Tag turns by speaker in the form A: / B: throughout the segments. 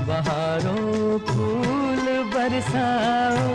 A: बहारों फूल बरसाओ,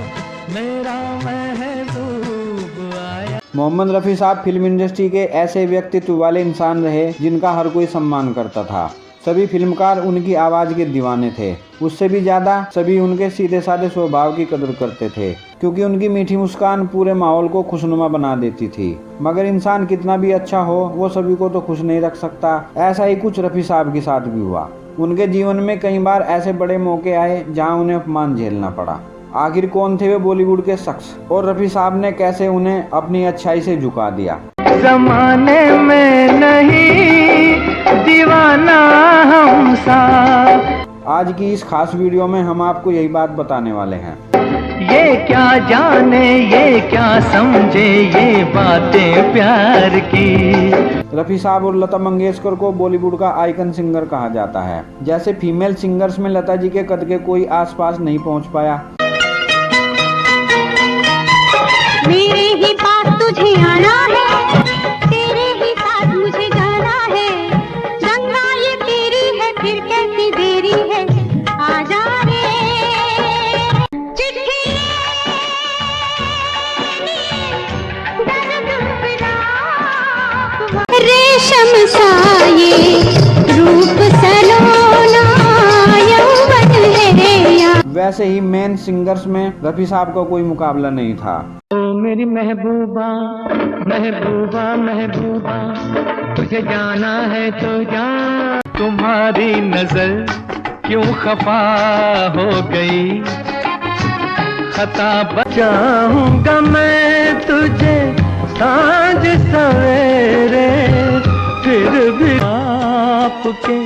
A: मेरा महबूब आया।
B: मोहम्मद रफ़ी साहब फिल्म इंडस्ट्री के ऐसे व्यक्तित्व वाले इंसान रहे जिनका हर कोई सम्मान करता था। सभी फिल्मकार उनकी आवाज़ के दीवाने थे। उससे भी ज़्यादा सभी उनके सीधे साधे स्वभाव की कदर करते थे, क्योंकि उनकी मीठी मुस्कान पूरे माहौल को खुशनुमा बना देती थी। मगर इंसान कितना भी अच्छा हो, वो सभी को तो खुश नहीं रख सकता। ऐसा ही कुछ रफ़ी साहब के साथ भी हुआ। उनके जीवन में कई बार ऐसे बड़े मौके आए जहाँ उन्हें अपमान झेलना पड़ा। आखिर कौन थे वे बॉलीवुड के शख्स, और रफ़ी साहब ने कैसे उन्हें अपनी अच्छाई से झुका दिया।
A: ज़माने में नहीं दीवाना हम सा।
B: आज की इस खास वीडियो में हम आपको यही बात बताने वाले हैं।
A: ये क्या जाने, ये क्या समझे, ये बातें प्यार की।
B: रफ़ी साहब और लता मंगेशकर को बॉलीवुड का आइकन सिंगर कहा जाता है। जैसे फीमेल सिंगर्स में लता जी के कद के कोई आसपास नहीं पहुंच पाया।
C: मेरे ही पास तुझे आना है, तेरे ही साथ मुझे जाना है। गंगा ये तेरी है, फिर कैसी देरी है, आ जा रे। चिट्ठी रेशम सा ये रूप सलोना यौवन है या।
B: वैसे ही मेन सिंगर्स में रफ़ी साहब का कोई मुकाबला नहीं था।
A: मेरी महबूबा महबूबा महबूबा, तुझे जाना है तो जा। तुम्हारी नजर क्यों खफा हो गई, खता बचाऊंगा मैं तुझे सांझ सवेरे, फिर भी आपके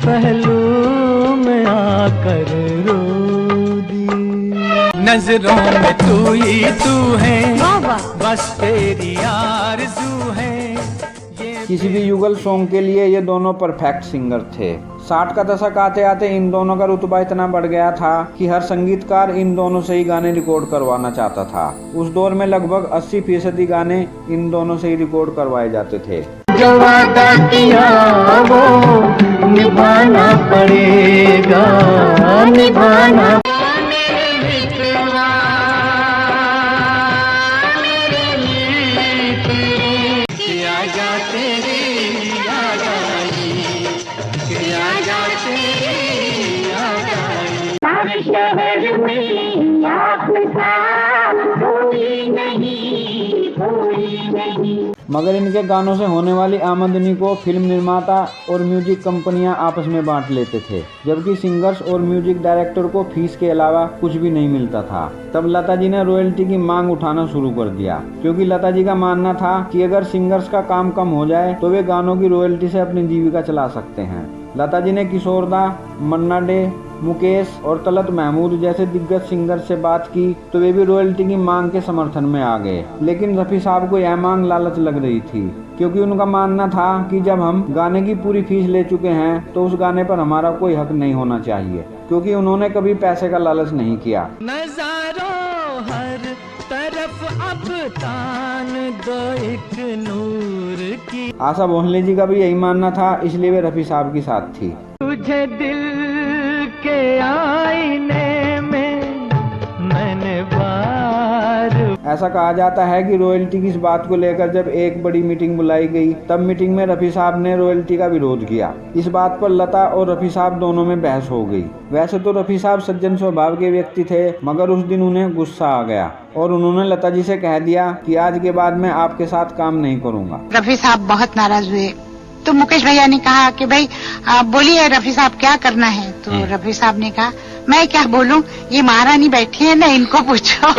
A: पहलू में आकर रो दी। नजरों में तू ही तू है, बस तेरी आरज़ू है।
B: किसी भी युगल सॉन्ग के लिए ये दोनों परफेक्ट सिंगर थे। 60 का दशक आते आते इन दोनों का रुतबा इतना बढ़ गया था कि हर संगीतकार इन दोनों से ही गाने रिकॉर्ड करवाना चाहता था। उस दौर में लगभग 80% गाने इन दोनों से ही रिकॉर्ड करवाए जाते थे।
A: जो वादा किया वो निभाना पड़ेगा, निभाना। शहर में
B: मगर इनके गानों से होने वाली आमदनी को फिल्म निर्माता और म्यूजिक कंपनियां आपस में बांट लेते थे, जबकि सिंगर्स और म्यूजिक डायरेक्टर को फीस के अलावा कुछ भी नहीं मिलता था। तब लता जी ने रॉयल्टी की मांग उठाना शुरू कर दिया, क्योंकि लता जी का मानना था कि अगर सिंगर्स का काम कम हो जाए तो वे गानों की रॉयल्टी से अपनी जीविका चला सकते हैं। लता जी ने किशोर दा, मन्ना डे, मुकेश और तलत महमूद जैसे दिग्गज सिंगर से बात की तो वे भी रॉयल्टी की मांग के समर्थन में आ गए। लेकिन रफ़ी साहब को यह मांग लालच लग रही थी, क्योंकि उनका मानना था कि जब हम गाने की पूरी फीस ले चुके हैं तो उस गाने पर हमारा कोई हक नहीं होना चाहिए, क्योंकि उन्होंने कभी पैसे का लालच नहीं किया।
A: नज़ारों हर तरफ अब तान दो एक नूर की।
B: आशा भोसले जी का भी यही मानना था, इसलिए वे रफ़ी साहब की साथ थी।
A: तुझे दिल के आईने में मैंने बार।
B: ऐसा कहा जाता है कि रॉयल्टी की इस बात को लेकर जब एक बड़ी मीटिंग बुलाई गई, तब मीटिंग में रफ़ी साहब ने रॉयल्टी का विरोध किया। इस बात पर लता और रफ़ी साहब दोनों में बहस हो गई। वैसे तो रफ़ी साहब सज्जन स्वभाव के व्यक्ति थे, मगर उस दिन उन्हें गुस्सा आ गया और उन्होंने लता जी से कह दिया कि आज के बाद मैं आपके साथ काम नहीं करूँगा।
D: रफ़ी साहब बहुत नाराज हुए, तो मुकेश भैया ने कहा कि भाई बोलिए रफ़ी साहब क्या करना है। तो रफ़ी साहब ने कहा मैं क्या बोलूं, ये महारानी बैठी है ना, इनको पूछो।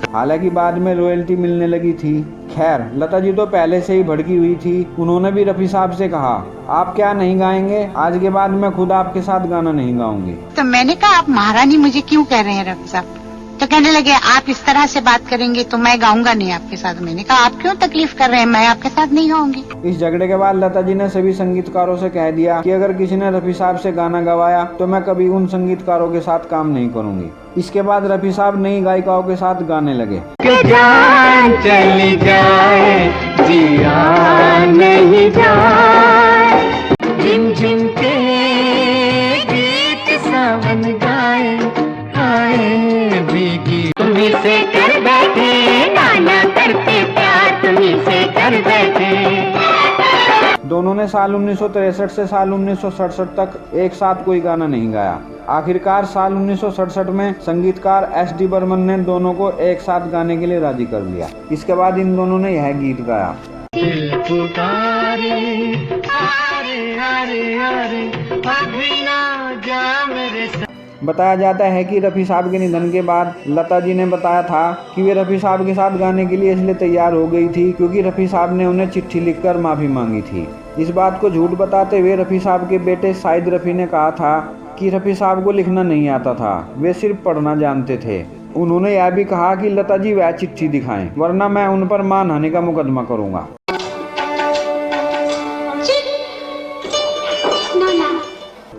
B: हालांकि बाद में रॉयल्टी मिलने लगी थी। खैर, लता जी तो पहले से ही भड़की हुई थी। उन्होंने भी रफ़ी साहब से कहा आप क्या नहीं गाएंगे, आज के बाद मैं खुद आपके साथ गाना नहीं गाऊंगी।
D: तो मैंने कहा आप महारानी मुझे क्यों कह रहे हैं रफ़ी साहब। तो कहने लगे आप इस तरह से बात करेंगे तो मैं गाऊंगा नहीं आपके साथ। मैंने कहा आप क्यों तकलीफ कर रहे हैं, मैं आपके साथ नहीं गाऊंगी।
B: इस झगड़े के बाद लता जी ने सभी संगीतकारों से कह दिया कि अगर किसी ने रफ़ी साहब से गाना गवाया तो मैं कभी उन संगीतकारों के साथ काम नहीं करूंगी। इसके बाद रफ़ी साहब नई गायिकाओं के साथ गाने लगे।
A: जान चली जाए जिया नहीं जाए, झिम झिम के गीत बैठे।
B: दोनों ने साल 1963 से साल 1967 तक एक साथ कोई गाना नहीं गाया। आखिरकार साल 1967 में संगीतकार एस.डी. बर्मन ने दोनों को एक साथ गाने के लिए राजी कर लिया। इसके बाद इन दोनों ने यह गीत गाया।
A: दिल पुकारे आरे आरे आरे अभी ना जा मेरे साथ।
B: बताया जाता है कि रफ़ी साहब के निधन के बाद लता जी ने बताया था कि वे रफ़ी साहब के साथ गाने के लिए इसलिए तैयार हो गई थी क्योंकि रफ़ी साहब ने उन्हें चिट्ठी लिखकर माफ़ी मांगी थी। इस बात को झूठ बताते हुए रफ़ी साहब के बेटे शाहिद रफ़ी ने कहा था कि रफ़ी साहब को लिखना नहीं आता था, वे सिर्फ पढ़ना जानते थे। उन्होंने यह भी कहा कि लता जी वह चिट्ठी दिखाएं, वरना मैं उन पर मानहानि का मुकदमा करूंगा।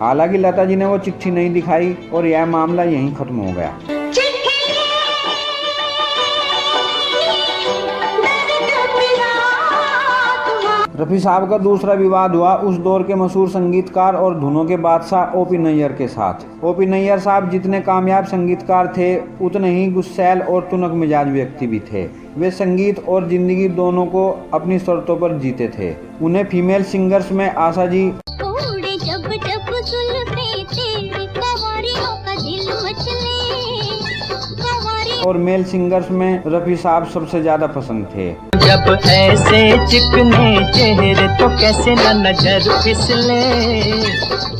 B: हालांकि लता जी ने वो चिट्ठी नहीं दिखाई और यह मामला यहीं खत्म हो गया। रफ़ी साहब का दूसरा विवाद हुआ उस दौर के मशहूर संगीतकार और धुनों के बादशाह ओ.पी. नैयर के साथ। ओ.पी. नैयर साहब जितने कामयाब संगीतकार थे उतने ही गुस्सैल और तुनक मिजाज व्यक्ति भी थे। वे संगीत और जिंदगी दोनों को अपनी शर्तों पर जीते थे। उन्हें फीमेल सिंगर्स में आशा जी और मेल सिंगर्स में रफ़ी साहब सबसे ज्यादा पसंद थे।
A: जब ऐसे चिकने चेहरे तो कैसे न नजर फिसले,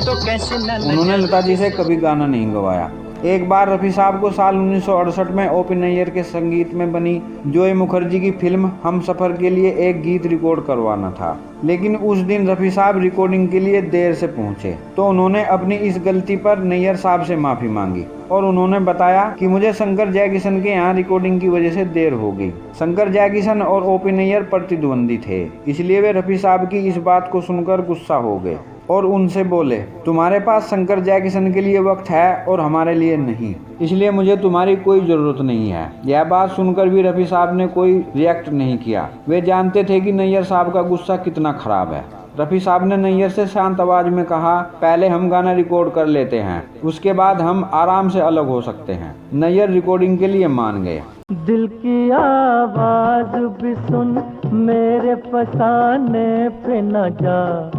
A: तो कैसे न नजर।
B: उन्होंने लता जी से कभी गाना नहीं गवाया। एक बार रफ़ी साहब को साल 1968 में ओ.पी. नैयर के संगीत में बनी जोए मुखर्जी की फिल्म हम सफ़र के लिए एक गीत रिकॉर्ड करवाना था, लेकिन उस दिन रफ़ी साहब रिकॉर्डिंग के लिए देर से पहुंचे तो उन्होंने अपनी इस गलती पर नैयर साहब से माफ़ी मांगी और उन्होंने बताया कि मुझे शंकर जयकिशन के यहाँ रिकॉर्डिंग की वजह से देर हो गई। शंकर जयकिशन और ओ.पी. नैयर प्रतिद्वंदी थे, इसलिए वे रफ़ी साहब की इस बात को सुनकर गुस्सा हो गए और उनसे बोले, तुम्हारे पास शंकर जयकिशन के लिए वक्त है और हमारे लिए नहीं, इसलिए मुझे तुम्हारी कोई ज़रूरत नहीं है। यह बात सुनकर भी रफ़ी साहब ने कोई रिएक्ट नहीं किया। वे जानते थे कि नैयर साहब का गुस्सा कितना खराब है। रफ़ी साहब ने नैयर से शांत आवाज में कहा, पहले हम गाना रिकॉर्ड कर लेते हैं, उसके बाद हम आराम से अलग हो सकते हैं। नैयर रिकॉर्डिंग के लिए मान गए।
A: दिल की आवाज भी सुन मेरे फसाने पे न जा।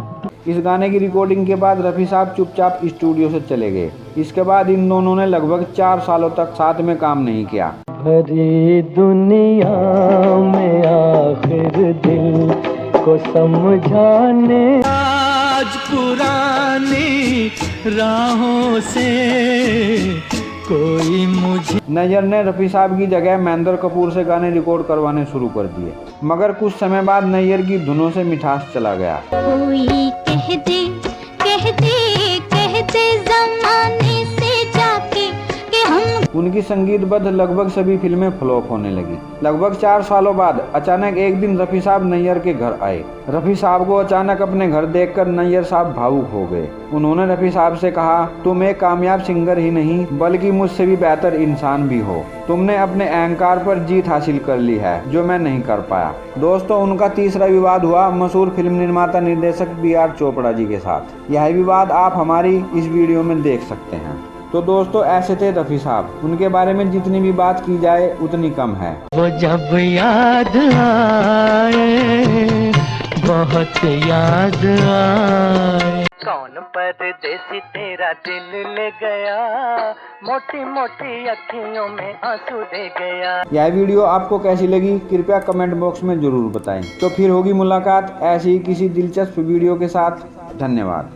B: इस गाने की रिकॉर्डिंग के बाद रफ़ी साहब चुपचाप स्टूडियो से चले गए। इसके बाद इन दोनों ने लगभग 4 सालों तक साथ में काम नहीं किया।
A: भरी दुनिया में आखिर दिल को समझाने आज पुरानी राहों से कोई मुझे।
B: नैयर ने रफ़ी साहब की जगह महेंद्र कपूर से गाने रिकॉर्ड करवाने शुरू कर दिए, मगर कुछ समय बाद नैयर की धुनों से मिठास चला गया।
C: कोई कहते ज़माने से जाके कि हम।
B: उनकी संगीतबद्ध लगभग सभी फिल्में फ्लॉप होने लगी। लगभग 4 सालों बाद अचानक एक दिन रफ़ी साहब नैयर के घर आए। रफ़ी साहब को अचानक अपने घर देखकर नैयर साहब भावुक हो गए। उन्होंने रफ़ी साहब से कहा, तुम एक कामयाब सिंगर ही नहीं बल्कि मुझसे भी बेहतर इंसान भी हो। तुमने अपने अहंकार पर जीत हासिल कर ली है जो मैं नहीं कर पाया। दोस्तों, उनका तीसरा विवाद हुआ मशहूर फिल्म निर्माता निर्देशक B.R. चोपड़ा जी के साथ। यह विवाद आप हमारी इस वीडियो में देख सकते हैं। तो दोस्तों, ऐसे थे रफ़ी साहब। उनके बारे में जितनी भी बात की जाए उतनी कम है।
A: वो जब याद आए बहुत याद आए। कौन परदेसी तेरा दिल ले गया, मोटी मोटी अखियों में आंसू दे गया।
B: यह वीडियो आपको कैसी लगी कृपया कमेंट बॉक्स में जरूर बताएं। तो फिर होगी मुलाकात ऐसी ही किसी दिलचस्प वीडियो के साथ। धन्यवाद।